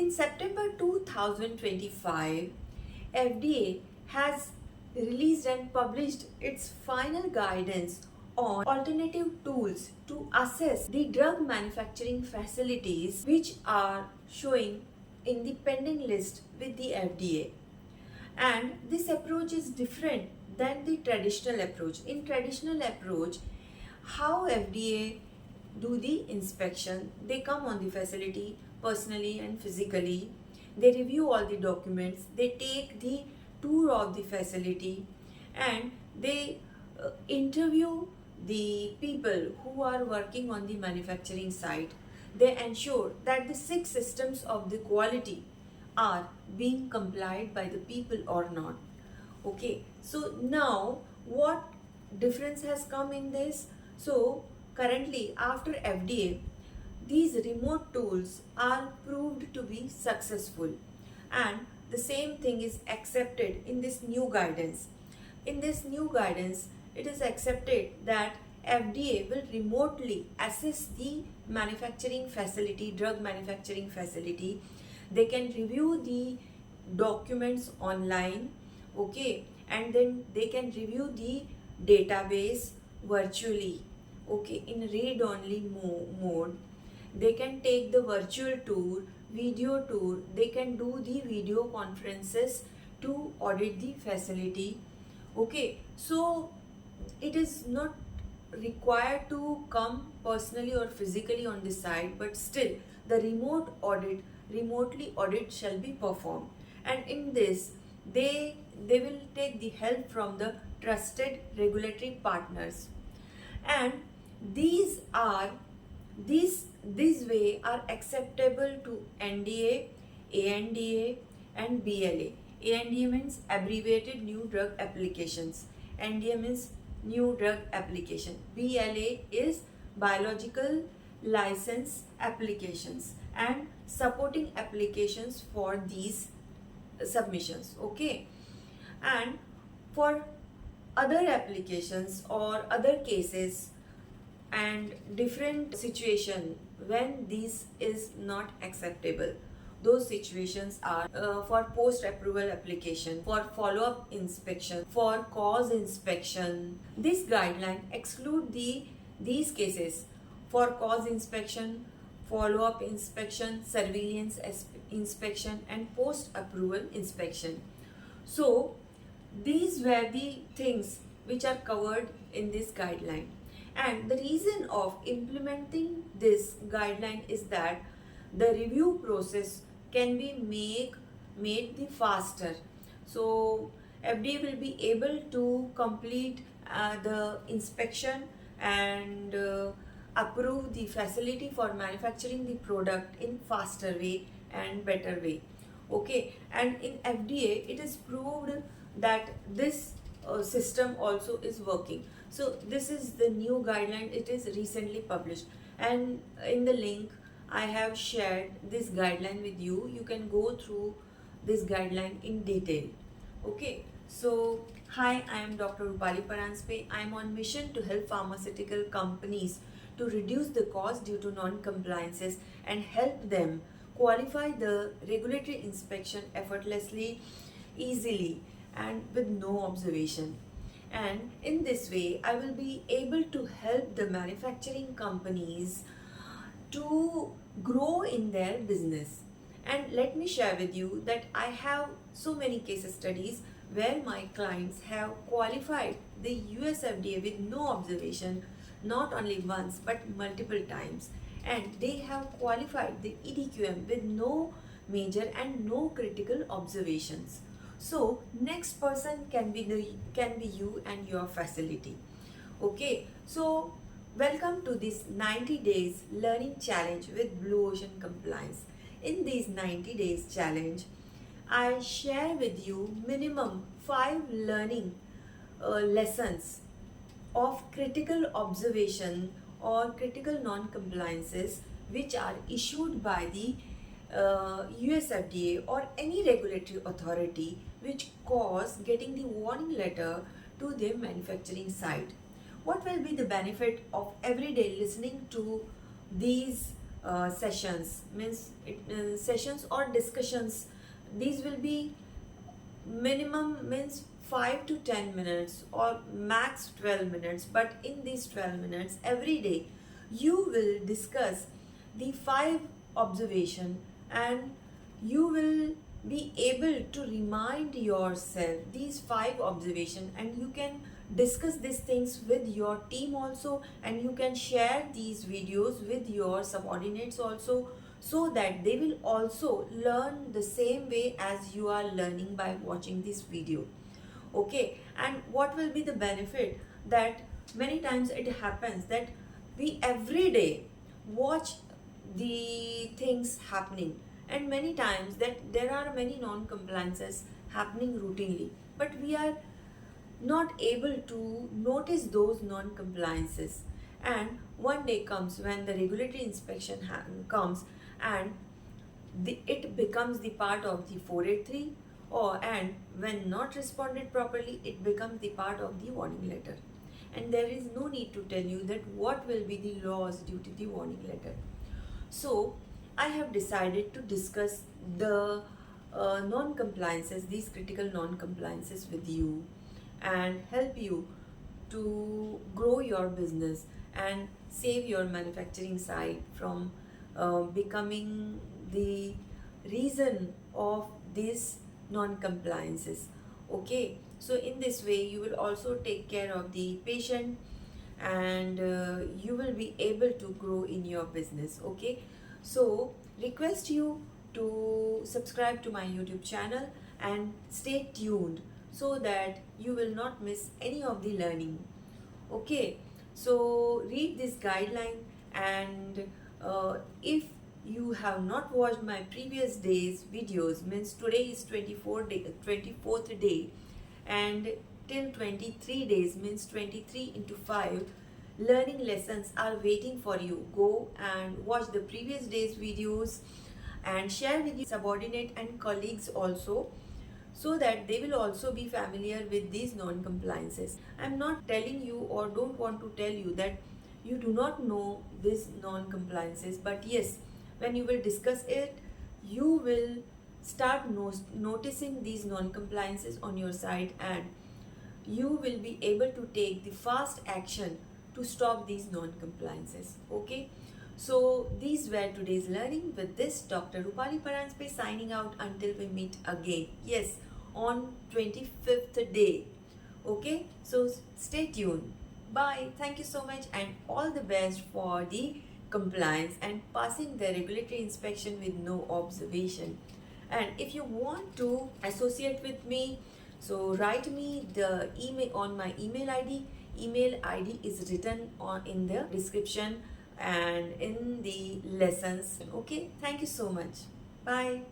In September 2025, FDA has released and published its final guidance on alternative tools to assess the drug manufacturing facilities which are showing in the pending list with the FDA. And this approach is different than the traditional approach. In traditional approach, how FDA do the inspection, they come on the facility personally and physically, they review all the documents, they take the tour of the facility, and they interview the people who are working on the manufacturing site. They ensure that the 6 systems of the quality are being complied by the people or not. Okay, so now what difference has come in this? So currently, after FDA, these remote tools are proved to be successful, and the same thing is accepted in this new guidance. In this new guidance, it is accepted that FDA will remotely assess the manufacturing facility, drug manufacturing facility. They can review the documents online, okay, and then they can review the database virtually, okay, in read only mode. They can take the virtual tour, video tour, they can do the video conferences to audit the facility. Okay, so it is not required to come personally or physically on the site, but still the remotely audit shall be performed. And in this, they will take the help from the trusted regulatory partners. And these are this way are acceptable to NDA, ANDA and BLA. ANDA means abbreviated new drug applications. NDA means new drug application. BLA is biological license applications and supporting applications for these submissions. Okay, and for other applications or other cases and different situation when this is not acceptable, those situations are for post approval application, for follow up inspection, for cause inspection. This guideline exclude these cases for cause inspection, follow up inspection, surveillance inspection and post approval inspection. So these were the things which are covered in this guideline. And the reason of implementing this guideline is that the review process can be made the faster. So FDA will be able to complete the inspection and approve the facility for manufacturing the product in faster way and better way. Okay, and in FDA it is proved that this system also is working. So this is the new guideline, it is recently published, and in the link I have shared this guideline with you. You can go through this guideline in detail. Okay, so hi, I am Dr. Rupali Paranspe. I am on mission to help pharmaceutical companies to reduce the cost due to non-compliances and help them qualify the regulatory inspection effortlessly, easily and with no observation. And in this way, I will be able to help the manufacturing companies to grow in their business. And let me share with you that I have so many case studies where my clients have qualified the US FDA with no observation, not only once but multiple times, and they have qualified the EDQM with no major and no critical observations. So next person can be you and your facility. Okay, so welcome to this 90 days learning challenge with Blue Ocean Compliance. In these 90 days challenge, I share with you minimum 5 learning lessons of critical observation or critical non-compliances which are issued by the US FDA or any regulatory authority which cause getting the warning letter to their manufacturing site. What will be the benefit of every day listening to these sessions, means sessions or discussions. These will be minimum means 5 to 10 minutes or max 12 minutes, but in these 12 minutes every day you will discuss the 5 observation, and you will be able to remind yourself these 5 observation, and you can discuss these things with your team also, and you can share these videos with your subordinates also, so that they will also learn the same way as you are learning by watching this video. Okay, and what will be the benefit? That many times it happens that we every day watch the things happening, and many times that there are many non-compliances happening routinely, but we are not able to notice those non-compliances. And one day comes when the regulatory inspection comes, and it becomes the part of the 483, or and when not responded properly, it becomes the part of the warning letter. And there is no need to tell you that what will be the laws due to the warning letter. So I have decided to discuss the non-compliances, these critical non-compliances with you, and help you to grow your business and save your manufacturing side from becoming the reason of these non-compliances. Okay, so in this way you will also take care of the patient, and you will be able to grow in your business. Okay, so request you to subscribe to my YouTube channel and stay tuned, so that you will not miss any of the learning. Okay, so read this guideline, and if you have not watched my previous days videos, means today is 24th day, and till 23 days, means 23 into 5 learning lessons are waiting for you. Go and watch the previous days videos and share with your subordinate and colleagues also, so that they will also be familiar with these non-compliances. I'm not telling you, or don't want to tell you, that you do not know these non-compliances, but yes, when you will discuss it, you will start noticing these non-compliances on your side, and you will be able to take the fast action to stop these non-compliances. Okay, so these were today's learning. With this, Dr. Rupali Paranspe signing out until we meet again. Yes, on 25th day. Okay, so stay tuned. Bye. Thank you so much, and all the best for the compliance and passing the regulatory inspection with no observation. And if you want to associate with me, so write me the email on my email ID. Email ID is written on in the description and in the lessons. Okay, thank you so much. Bye.